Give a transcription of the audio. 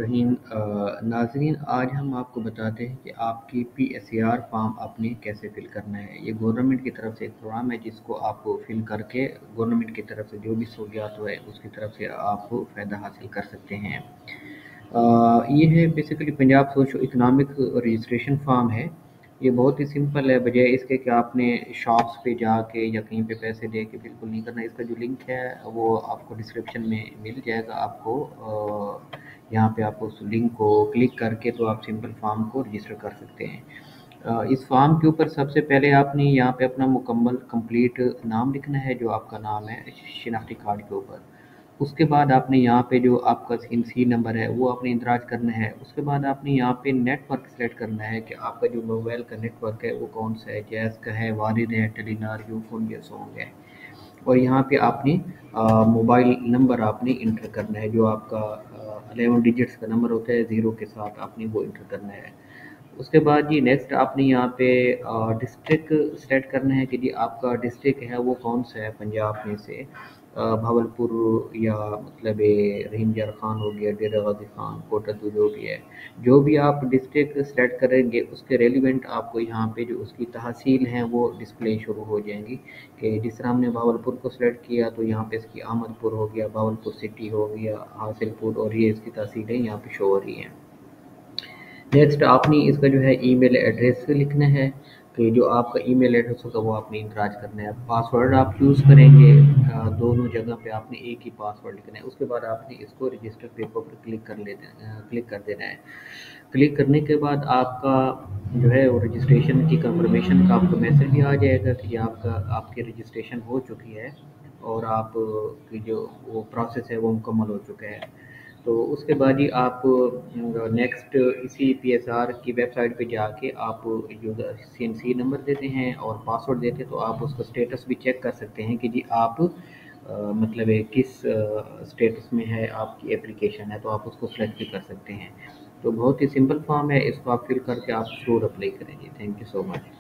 रहीम नाज़रीन, आज हम आपको बताते हैं कि आपकी PSAR फॉर्म आपने कैसे फ़िल करना है। ये गवर्नमेंट की तरफ से एक प्रोग्राम है जिसको आप फ़िल करके गवर्नमेंट की तरफ से जो भी सहूलियात है उसकी तरफ से आप फ़ायदा हासिल कर सकते हैं। ये है basically Punjab socio economic registration form है। ये बहुत ही सिंपल है, बजाय इसके कि आपने शॉप्स पे जाके या कहीं पे पैसे दे के बिल्कुल नहीं करना। इसका जो लिंक है वो आपको डिस्क्रिप्शन में मिल जाएगा। आपको यहाँ पे आप उस लिंक को क्लिक करके तो आप सिंपल फॉर्म को रजिस्टर कर सकते हैं। इस फॉर्म के ऊपर सबसे पहले आपने यहाँ पे अपना मुकम्मल कंप्लीट नाम लिखना है, जो आपका नाम है शिनाख्ती कार्ड के ऊपर। उसके बाद आपने यहाँ पे जो आपका सी नंबर है वो आपने इंदराज करना है। उसके बाद आपने यहाँ पे नेटवर्क सेलेक्ट करना है कि आपका जो मोबाइल का नेटवर्क है वो कौन सा है, जैज़ का है, वारिद है, टेलीनार, यूफोन या सॉन्ग है। और यहाँ पे आपने मोबाइल नंबर आपने इंटर करना है, जो आपका 11 डिजिट्स का नंबर होता है ज़ीरो के साथ, आपने वो इंटर करना है। उसके बाद जी नेक्स्ट आपने यहाँ पे डिस्ट्रिक्ट सेलेक्ट करना है कि जी आपका डिस्ट्रिक्ट है वो कौन सा है पंजाब में से। भावलपुर या मतलब ये रहीम यार खान हो गया, डेरा गाजी खान, कोटद्दू, जो भी है। जो भी आप डिस्ट्रिक्ट सेलेक्ट करेंगे उसके रेलिवेंट आपको यहाँ पे जो उसकी तहसील हैं वो डिस्प्ले शुरू हो जाएंगी। कि जिस तरह हमने भावलपुर को सिलेक्ट किया तो यहाँ पे इसकी अहमदपुर हो गया, भावलपुर सिटी हो गया, हासिलपुर, और ये इसकी तहसीलें यहाँ पे शो हो रही हैं। नेक्स्ट आपने इसका जो है ईमेल एड्रेस लिखना है कि जो आपका ईमेल एड्रेस होगा वो आपने इंदराज करना है। पासवर्ड आप चूज़ करेंगे, दोनों जगह पे आपने एक ही पासवर्ड लिखना है। उसके बाद आपने इसको रजिस्टर पे ऊपर क्लिक कर देना है। क्लिक करने के बाद आपका जो है वो रजिस्ट्रेशन की कंफर्मेशन का आपको मैसेज भी आ जाएगा कि आपकी रजिस्ट्रेशन हो चुकी है और आप की जो वो प्रोसेस है वो मुकम्मल हो चुका है। तो उसके बाद ही आप नेक्स्ट इसी PSR की वेबसाइट पे जाके आप जो CNC नंबर देते हैं और पासवर्ड देते हैं तो आप उसका स्टेटस भी चेक कर सकते हैं कि जी आप मतलब किस स्टेटस में है आपकी एप्लीकेशन है, तो आप उसको सेलेक्ट भी कर सकते हैं। तो बहुत ही सिंपल फॉर्म है, इसको आप फिल करके आप ज़रूर अप्लाई करेंगे। Thank you so much.